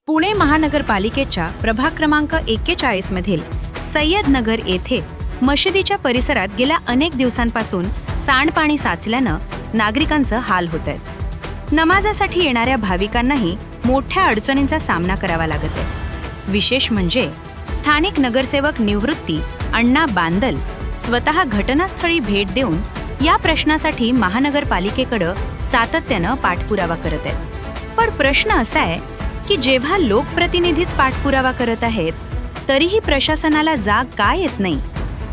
पुणे महानगरपालिकेच्या प्रभाग क्रमांक 41 मधील सय्यद नगर येथे मशिदीच्या परिसरात गेल्या अनेक दिवसांपासून सांडपाणी साचल्यानं नागरिकांचं हाल होत आहेत. नमाजासाठी येणाऱ्या भाविकांनाही मोठ्या अडचणींचा सामना करावा लागत आहे. विशेष म्हणजे स्थानिक नगरसेवक निवृत्ती अण्णा बांदल स्वतः घटनास्थळी भेट देऊन या प्रश्नासाठी महानगरपालिकेकडे सातत्यानं पाठपुरावा करत आहेत. पण प्रश्न असा आहे की जेव्हा लोकप्रतिनिधीच पाठपुरावा करत आहेत तरीही प्रशासनाला जाग का येत नाही?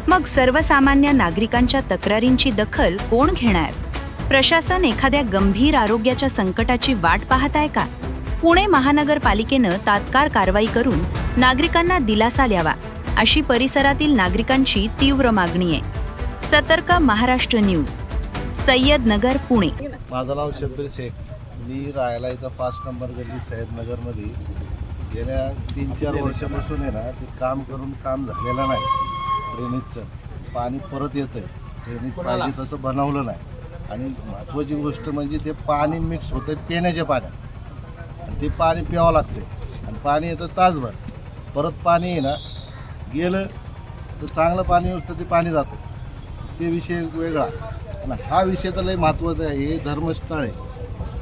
मग सर्वसामान्य नागरिकांच्या तक्रारींची दखल कोण घेणार? प्रशासन एखाद्या गंभीर आरोग्याच्या संकटाची वाट पाहत आहे का? पुणे महानगरपालिकेनं तात्काळ कारवाई करून नागरिकांना दिलासा द्यावा अशी परिसरातील नागरिकांची तीव्र मागणी आहे. सतर्क महाराष्ट्र न्यूज, सय्यद नगर, पुणे. माझं नाव शब्बीर शेख. मी राहायला इथं 5 नंबर गल्ली सय्यद नगरमध्ये गेल्या 3-4 वर्षापासून आहे ना, ते काम करून काम झालेलं नाही. ड्रेनेजचं पाणी परत येतं आहे, ड्रेनेज पाहिजे तसं बनवलं नाही. आणि महत्त्वाची गोष्ट म्हणजे ते पाणी मिक्स होतं आहे पिण्याच्या पाण्यात, आणि ते पाणी प्यावं लागते. आणि पाणी येतं तासभर, परत पाणी आहे ना गेलं तर चांगलं पाणी असतं ते पाणी जातं, ते विषय वेगळा. आणि हा विषय तर लय महत्त्वाचा आहे. हे धर्मस्थळ आहे,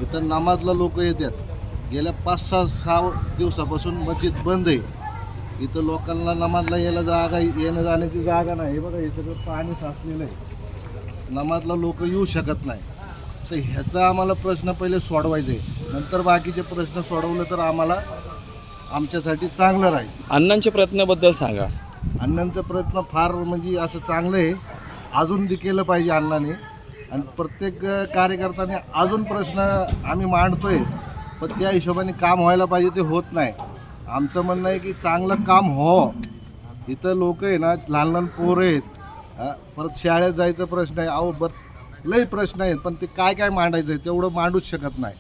इथं नमाजला लोक येतात. गेल्या 5-6 दिवसापासून मस्जिद बंद आहे. इथं लोकांना नमाजला यायला जागा, येणं जाण्याची जागा नाही. हे बघा, हे सगळं पाणी साचलेलं आहे, नमाजला लोक येऊ शकत नाही. तर ह्याचा आम्हाला प्रश्न पहिले सोडवायचा आहे, नंतर बाकीचे प्रश्न सोडवले तर आम्हाला आमच्यासाठी चांगलं राहील. अण्णांच्या प्रयत्नाबद्दल सांगा. अण्णांचा प्रयत्न फार म्हणजे असं चांगलं आहे, अजून ते केलं पाहिजे अण्णाने. आणि प्रत्येक कार्यकर्त्याने अजून प्रश्न आम्ही मांडतोय, पण त्या हिशोबाने काम व्हायला पाहिजे, ते होत नाही. आमचं म्हणणं आहे की चांगलं काम हो. इथं लोक आहे ना, लहान लहान पोरं आहेत, परत शाळेत जायचा प्रश्न आहे. अहो लई प्रश्न आहेत, पण ते काय मांडायचं आहे तेवढं मांडूच शकत नाही.